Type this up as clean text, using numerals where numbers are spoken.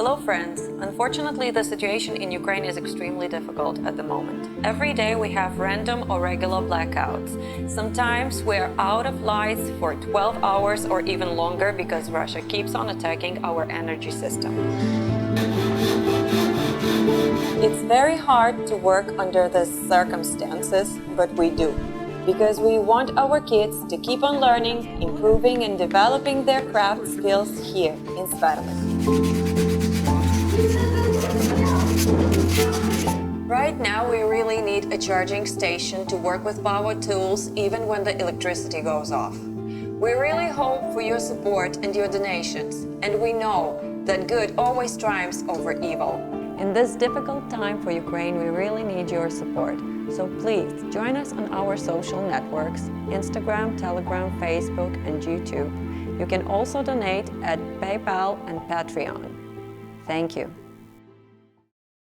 Hello friends! Unfortunately, the situation in Ukraine is extremely difficult at the moment. Every day we have random or regular blackouts. Sometimes we are out of lights for 12 hours or even longer because Russia keeps on attacking our energy system. It's very hard to work under these circumstances, but we do. Because we want our kids to keep on learning, improving and developing their craft skills here in Sverlyk. Right now we really need a charging station to work with power tools even when the electricity goes off. We really hope for your support and your donations, and we know that good always triumphs over evil. In this difficult time for Ukraine, we really need your support. So please join us on our social networks, Instagram, Telegram, Facebook and YouTube. You can also donate at PayPal and Patreon. Thank you.